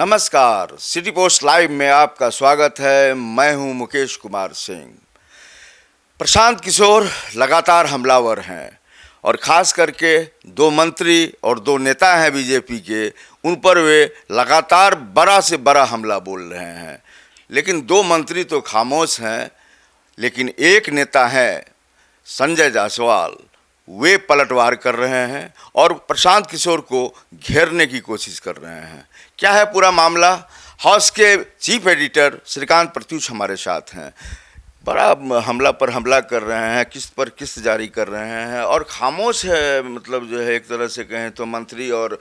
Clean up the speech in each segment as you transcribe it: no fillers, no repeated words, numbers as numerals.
नमस्कार, city post live में आपका स्वागत है। मैं हूं मुकेश कुमार सिंह। प्रशांत किशोर लगातार हमलावर हैं और ख़ास करके दो मंत्री और दो नेता हैं बीजेपी के, उन पर वे लगातार बड़ा से बड़ा हमला बोल रहे हैं। लेकिन दो मंत्री तो खामोश हैं, लेकिन एक नेता है संजय जायसवाल, वे पलटवार कर रहे हैं और प्रशांत किशोर को घेरने की कोशिश कर रहे हैं। क्या है पूरा मामला? हाउस के चीफ एडिटर श्रीकांत प्रत्युष हमारे साथ हैं। बड़ा हमला पर हमला कर रहे हैं, किस्त पर किस्त जारी कर रहे हैं और खामोश है। मतलब जो है, एक तरह से कहें तो मंत्री और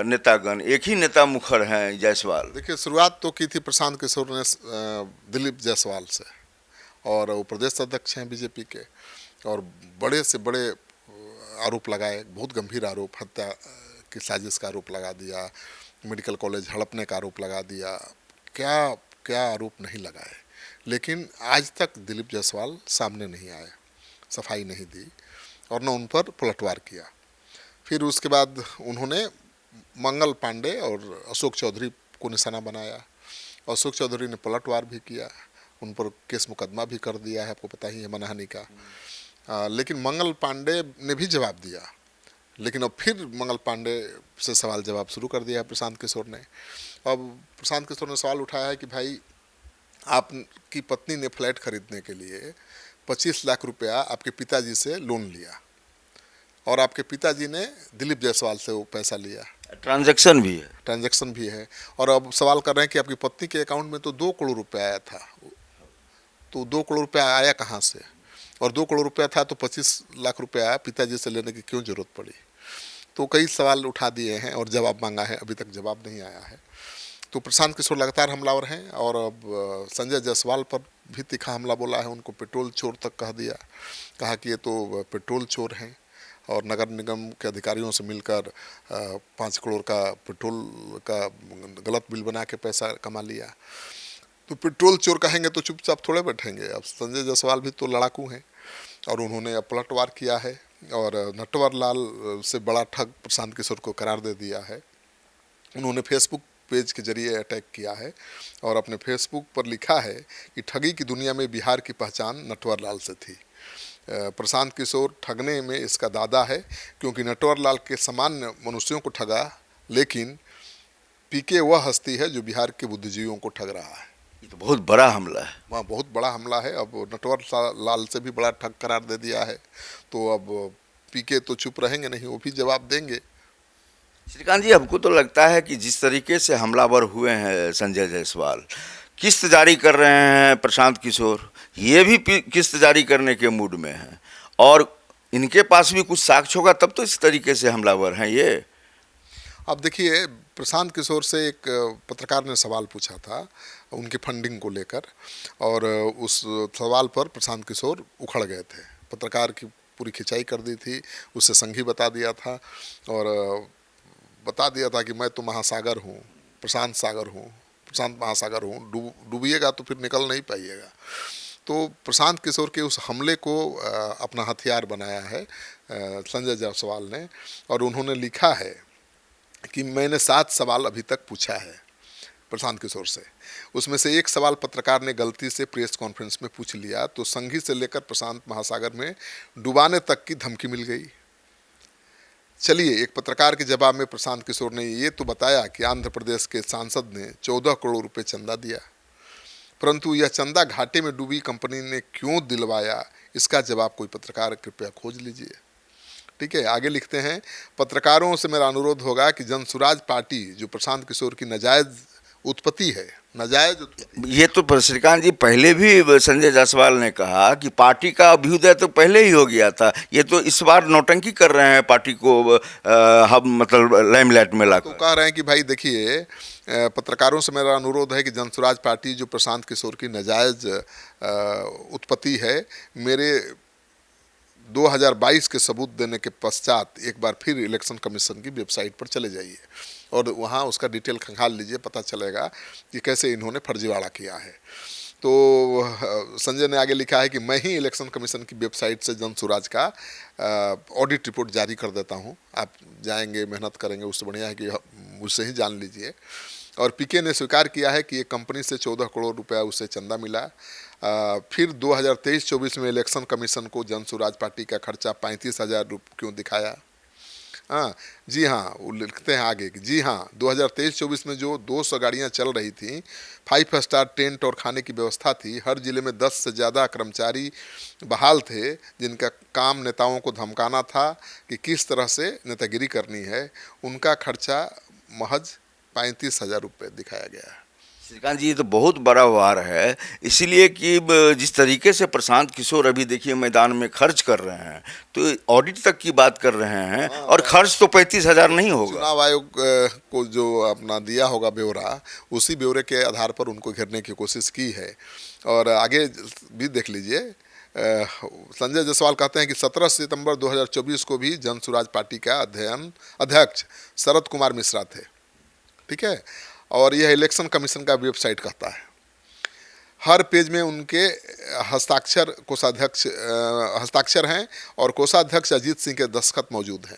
नेतागण एक ही नेता मुखर हैं, जायसवाल। देखिए, शुरुआत तो की थी प्रशांत किशोर ने दिलीप जायसवाल से, और वो प्रदेश अध्यक्ष हैं बीजेपी के, और बड़े से बड़े आरोप लगाए, बहुत गंभीर आरोप, हत्या की साजिश का आरोप लगा दिया, मेडिकल कॉलेज हड़पने का आरोप लगा दिया, क्या क्या आरोप नहीं लगाए। लेकिन आज तक दिलीप जायसवाल सामने नहीं आए, सफाई नहीं दी और न उन पर पलटवार किया। फिर उसके बाद उन्होंने मंगल पांडे और अशोक चौधरी को निशाना बनाया। अशोक चौधरी ने पलटवार भी किया, उन पर केस मुकदमा भी कर दिया है, आपको पता ही है, मानहानि का। लेकिन मंगल पांडे ने भी जवाब दिया, लेकिन अब फिर मंगल पांडे से सवाल जवाब शुरू कर दिया है प्रशांत किशोर ने। अब प्रशांत किशोर ने सवाल उठाया है कि भाई, आपकी पत्नी ने फ्लैट खरीदने के लिए 25 लाख रुपया आपके पिताजी से लोन लिया और आपके पिताजी ने दिलीप जायसवाल से वो पैसा लिया। ट्रांजैक्शन भी है। और अब सवाल कर रहे हैं कि आपकी पत्नी के अकाउंट में तो 2 करोड़ रुपया आया था, तो 2 करोड़ रुपया आया कहाँ से? और 2 करोड़ रुपया था तो 25 लाख रुपया पिताजी से लेने की क्यों जरूरत पड़ी? तो कई सवाल उठा दिए हैं और जवाब मांगा है, अभी तक जवाब नहीं आया है। तो प्रशांत किशोर लगातार हमलावर हैं और अब संजय जायसवाल पर भी तीखा हमला बोला है, उनको पेट्रोल चोर तक कह दिया, कहा कि ये तो पेट्रोल चोर हैं और नगर निगम के अधिकारियों से मिलकर 5 करोड़ का पेट्रोल का गलत बिल बना के पैसा कमा लिया। तो पेट्रोल चोर कहेंगे तो चुपचाप थोड़े बैठेंगे। अब संजय जायसवाल भी तो लड़ाकू हैं और उन्होंने अब पलटवार किया है और नटवर लाल से बड़ा ठग प्रशांत किशोर को करार दे दिया है। उन्होंने फेसबुक पेज के जरिए अटैक किया है और अपने फेसबुक पर लिखा है कि ठगी की दुनिया में बिहार की पहचान नटवर लाल से थी। प्रशांत किशोर ठगने में इसका दादा है, क्योंकि नटवर लाल के सामान्य मनुष्यों को ठगा, लेकिन पीके वह हस्ती है जो बिहार के बुद्धिजीवियों को ठग रहा है। ये तो बहुत बड़ा हमला है। वहाँ बहुत बड़ा हमला है। अब नटवर लाल से भी बड़ा ठग करार दे दिया है, तो अब पीके तो चुप रहेंगे नहीं, वो भी जवाब देंगे। श्रीकांत जी, हमको तो लगता है कि जिस तरीके से हमलावर हुए हैं संजय जायसवाल, किस्त जारी कर रहे हैं प्रशांत किशोर, ये भी किस्त जारी करने के मूड में हैं और इनके पास भी कुछ साक्ष्य होगा, तब तो इस तरीके से हमलावर हैं ये। अब देखिए, प्रशांत किशोर से एक पत्रकार ने सवाल पूछा था उनकी फंडिंग को लेकर, और उस सवाल पर प्रशांत किशोर उखड़ गए थे। पत्रकार की पूरी खिंचाई कर दी थी, उससे संघी बता दिया था और बता दिया था कि मैं तो महासागर हूँ, प्रशांत सागर हूँ, प्रशांत महासागर हूँ, डूबिएगा तो फिर निकल नहीं पाइएगा। तो प्रशांत किशोर के उस हमले को अपना हथियार बनाया है संजय जायसवाल ने, और उन्होंने लिखा है कि मैंने 7 सवाल अभी तक पूछा है प्रशांत किशोर से। उसमें से एक सवाल पत्रकार ने गलती से प्रेस कॉन्फ्रेंस में पूछ लिया तो संघी से लेकर प्रशांत महासागर में डुबाने तक की धमकी मिल गई। चलिए, एक पत्रकार के जवाब में प्रशांत किशोर ने ये तो बताया कि आंध्र प्रदेश के सांसद ने 14 करोड़ रुपए चंदा दिया, परंतु यह चंदा घाटे में डूबी कंपनी ने क्यों दिलवाया, इसका जवाब कोई पत्रकार कृपया खोज लीजिए। ठीक है, आगे लिखते हैं, पत्रकारों से मेरा अनुरोध होगा कि जनसुराज पार्टी जो प्रशांत किशोर की नाजायज उत्पत्ति है, नाजायज उत्पत्ति। ये तो श्रीकांत जी, पहले भी संजय जायसवाल ने कहा कि पार्टी का अभ्युदय तो पहले ही हो गया था, ये तो इस बार नौटंकी कर रहे हैं पार्टी को हम मतलब लाइमलाइट में लाकर। तो कह रहे हैं कि भाई देखिए, पत्रकारों से मेरा अनुरोध है कि जनसुराज पार्टी जो प्रशांत किशोर की नाजायज उत्पत्ति है, मेरे 2022 के सबूत देने के पश्चात एक बार फिर इलेक्शन कमीशन की वेबसाइट पर चले जाइए और वहाँ उसका डिटेल खंगाल लीजिए, पता चलेगा कि कैसे इन्होंने फर्जीवाड़ा किया है। तो संजय ने आगे लिखा है कि मैं ही इलेक्शन कमीशन की वेबसाइट से जनसुराज का ऑडिट रिपोर्ट जारी कर देता हूँ, आप जाएंगे, मेहनत करेंगे, उससे बढ़िया है कि मुझसे ही जान लीजिए। और पीके ने स्वीकार किया है कि एक कंपनी से 14 करोड़ रुपया उसे चंदा मिला। फिर 2023-24 में इलेक्शन कमीशन को जनसुराज पार्टी का खर्चा 35,000 क्यों दिखाया। हाँ जी हाँ, वो लिखते हैं आगे कि जी हाँ, 2023-24 में जो 200 गाड़ियाँ चल रही थीं, 5 स्टार टेंट और खाने की व्यवस्था थी, हर जिले में 10 से ज़्यादा कर्मचारी बहाल थे जिनका काम नेताओं को धमकाना था कि किस तरह से नेतागिरी करनी है। उनका खर्चा महज 35,000 रुपये दिखाया गया है। श्रीकांत जी, ये तो बहुत बड़ा व्यवहार है, इसीलिए कि जिस तरीके से प्रशांत किशोर अभी देखिए मैदान में खर्च कर रहे हैं, तो ऑडिट तक की बात कर रहे हैं, और खर्च तो 35,000 नहीं होगा। चुनाव आयोग को जो अपना दिया होगा ब्यौरा, उसी ब्यौरे के आधार पर उनको घेरने की कोशिश की है। और आगे भी देख लीजिए, संजय जायसवाल कहते हैं कि 17 सितंबर 2024 को भी जनसुराज पार्टी का अध्यक्ष शरद कुमार मिश्रा थे, ठीक है। और यह इलेक्शन कमीशन का वेबसाइट कहता है। हर पेज में उनके हस्ताक्षर हैं और कोषाध्यक्ष अजीत सिंह के दस्तखत मौजूद हैं।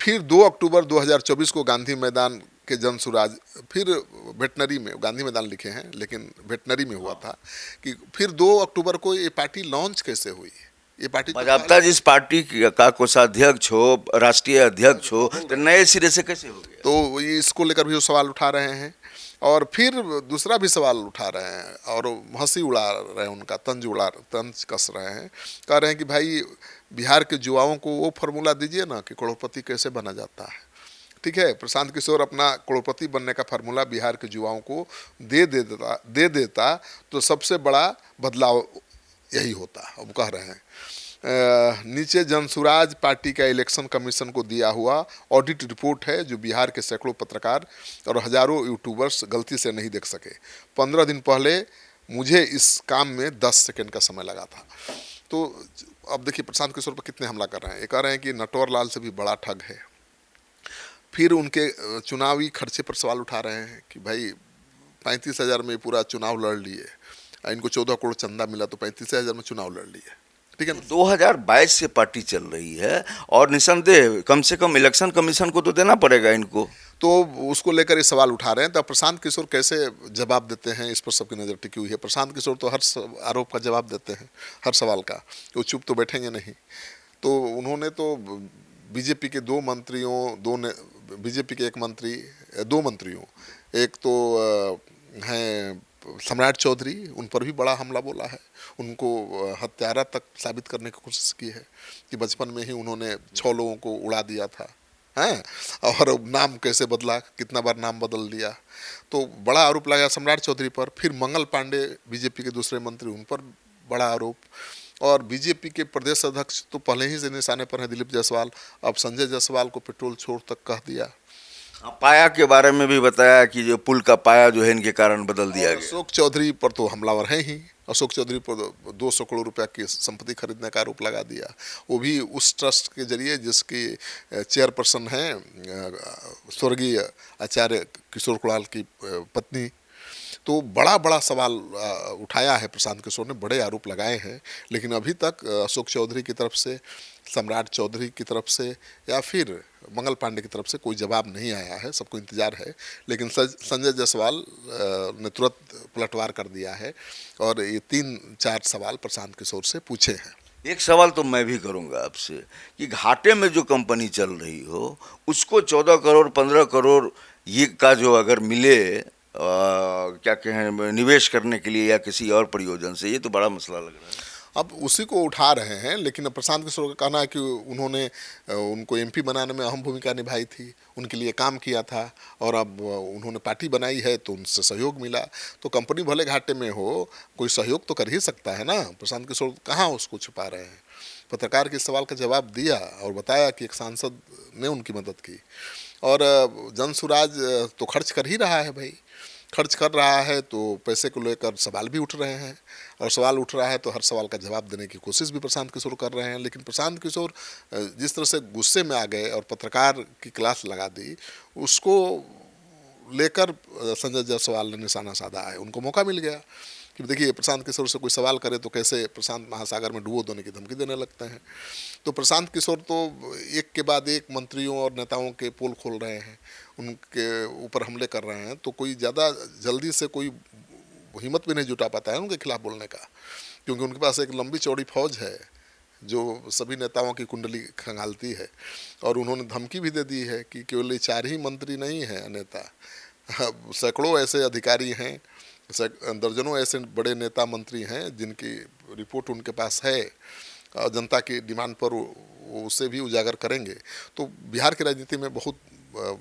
फिर 2 अक्टूबर 2024 को गांधी मैदान के जनसुराज, फिर वेटनरी में, गांधी मैदान लिखे हैं लेकिन वेटनरी में हुआ था, कि फिर 2 अक्टूबर को ये पार्टी लॉन्च कैसे हुई। ये पार्टी बाज़ाब्ता जिस पार्टी का कोषाध्यक्ष हो, राष्ट्रीय अध्यक्ष हो, तो नए सिरे से कैसे हो गया। तो ये इसको लेकर भी वो सवाल उठा रहे हैं। और फिर दूसरा भी सवाल उठा रहे हैं और हंसी उड़ा रहे हैं, उनका तंज कस रहे हैं। कह रहे हैं कि भाई बिहार के युवाओं को वो फार्मूला दीजिए ना कि करोड़पति कैसे बना जाता है, ठीक है। प्रशांत किशोर अपना करोड़पति बनने का फार्मूला बिहार के युवाओं को दे देता तो सबसे बड़ा बदलाव यही होता, अब कह रहे हैं। नीचे जनसुराज पार्टी का इलेक्शन कमीशन को दिया हुआ ऑडिट रिपोर्ट है, जो बिहार के सैकड़ों पत्रकार और हजारों यूट्यूबर्स गलती से नहीं देख सके। 15 दिन पहले मुझे इस काम में 10 सेकंड का समय लगा था। तो अब देखिए प्रशांत किशोर पर कितने हमला कर रहे हैं। ये कह रहे हैं कि नटवर लाल से भी बड़ा ठग है। फिर उनके चुनावी खर्चे पर सवाल उठा रहे हैं कि भाई 35,000 में पूरा चुनाव लड़ लिए, इनको 14 करोड़ चंदा मिला तो 35,000 में चुनाव लड़ लिए, ठीक है। 2022 से पार्टी चल रही है और निसंदेह कम से कम इलेक्शन कमीशन को तो देना पड़ेगा इनको, तो उसको लेकर ये सवाल उठा रहे हैं। तो प्रशांत किशोर कैसे जवाब देते हैं, इस पर सबकी नज़र टिकी हुई है। प्रशांत किशोर तो हर आरोप का जवाब देते हैं, हर सवाल का, वो चुप तो बैठेंगे नहीं। तो उन्होंने तो बीजेपी के 2 मंत्रियों, बीजेपी के 1 मंत्री, 2 मंत्रियों, एक तो हैं सम्राट चौधरी, उन पर भी बड़ा हमला बोला है। उनको हत्यारा तक साबित करने की कोशिश की है कि बचपन में ही उन्होंने 6 लोगों को उड़ा दिया था, हैं, और नाम कैसे बदला, कितना बार नाम बदल दिया। तो बड़ा आरोप लगाया सम्राट चौधरी पर। फिर मंगल पांडे बीजेपी के दूसरे मंत्री, उन पर बड़ा आरोप। और बीजेपी के प्रदेश अध्यक्ष तो पहले ही से निशाने पर हैं, दिलीप जायसवाल। अब संजय जायसवाल को पेट्रोल छोड़ तक कह दिया। पाया के बारे में भी बताया कि जो पुल का पाया जो है इनके कारण बदल दिया गया। अशोक चौधरी पर तो हमलावर हैं ही। अशोक चौधरी पर 200 करोड़ रुपया की संपत्ति खरीदने का आरोप लगा दिया, वो भी उस ट्रस्ट के जरिए जिसकी चेयरपर्सन हैं स्वर्गीय आचार्य किशोर कुणाल की पत्नी। तो बड़ा बड़ा सवाल उठाया है प्रशांत किशोर ने, बड़े आरोप लगाए हैं। लेकिन अभी तक अशोक चौधरी की तरफ से, सम्राट चौधरी की तरफ से या फिर मंगल पांडे की तरफ से कोई जवाब नहीं आया है। सबको इंतजार है। लेकिन संजय जायसवाल ने तुरंत पलटवार कर दिया है और ये 3-4 सवाल प्रशांत किशोर से पूछे हैं। एक सवाल तो मैं भी करूंगा आपसे कि घाटे में जो कंपनी चल रही हो उसको 14 करोड़ 15 करोड़ ये का जो अगर मिले क्या कहें निवेश करने के लिए या किसी और प्रयोजन से, ये तो बड़ा मसला लग रहा है। अब उसी को उठा रहे हैं। लेकिन प्रशांत किशोर का कहना है कि उन्होंने उनको एमपी बनाने में अहम भूमिका निभाई थी, उनके लिए काम किया था और अब उन्होंने पार्टी बनाई है तो उनसे सहयोग मिला। तो कंपनी भले घाटे में हो, कोई सहयोग तो कर ही सकता है ना। प्रशांत किशोर कहाँ उसको छुपा रहे हैं। पत्रकार के सवाल का जवाब दिया और बताया कि एक सांसद ने उनकी मदद की। और जनसुराज तो खर्च कर ही रहा है भाई, खर्च कर रहा है तो पैसे को लेकर सवाल भी उठ रहे हैं। और सवाल उठ रहा है तो हर सवाल का जवाब देने की कोशिश भी प्रशांत किशोर कर रहे हैं। लेकिन प्रशांत किशोर जिस तरह से गुस्से में आ गए और पत्रकार की क्लास लगा दी, उसको लेकर संजय जायसवाल ने निशाना साधा है। उनको मौका मिल गया कि देखिए प्रशांत किशोर से कोई सवाल करे तो कैसे प्रशांत महासागर में डुबो देने की धमकी देने लगते हैं। तो प्रशांत किशोर तो एक के बाद एक मंत्रियों और नेताओं के पोल खोल रहे हैं, उनके ऊपर हमले कर रहे हैं, तो कोई ज़्यादा जल्दी से कोई हिम्मत भी नहीं जुटा पाता है उनके खिलाफ बोलने का, क्योंकि उनके पास एक लंबी चौड़ी फौज है जो सभी नेताओं की कुंडली खंगालती है। और उन्होंने धमकी भी दे दी है कि केवल ये 4 ही मंत्री नहीं हैं नेता, सैकड़ों ऐसे अधिकारी हैं, दर्जनों ऐसे बड़े नेता मंत्री हैं जिनकी रिपोर्ट उनके पास है, जनता की डिमांड पर उसे भी उजागर करेंगे। तो बिहार की राजनीति में बहुत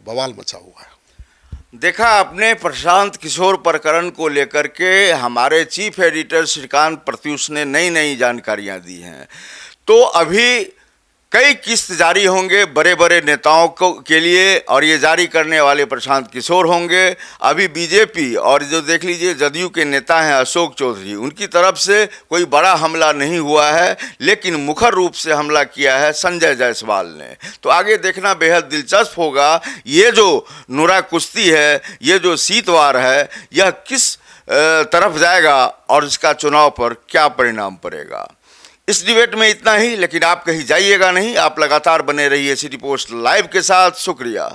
बवाल मचा हुआ है। देखा आपने प्रशांत किशोर प्रकरण को लेकर के हमारे चीफ एडिटर श्रीकांत प्रत्युष ने नई नई जानकारियां दी हैं। तो अभी कई किस्त जारी होंगे बड़े बड़े नेताओं को के लिए, और ये जारी करने वाले प्रशांत किशोर होंगे। अभी बीजेपी और जो देख लीजिए जदयू के नेता हैं अशोक चौधरी, उनकी तरफ से कोई बड़ा हमला नहीं हुआ है, लेकिन मुखर रूप से हमला किया है संजय जायसवाल ने। तो आगे देखना बेहद दिलचस्प होगा, ये जो नूरा कुश्ती है, ये जो सीतवार है, यह किस तरफ जाएगा और इसका चुनाव पर क्या परिणाम पड़ेगा। इस डिबेट में इतना ही, लेकिन आप कहीं जाइएगा नहीं, आप लगातार बने रहिए सिटी पोस्ट लाइव के साथ। शुक्रिया।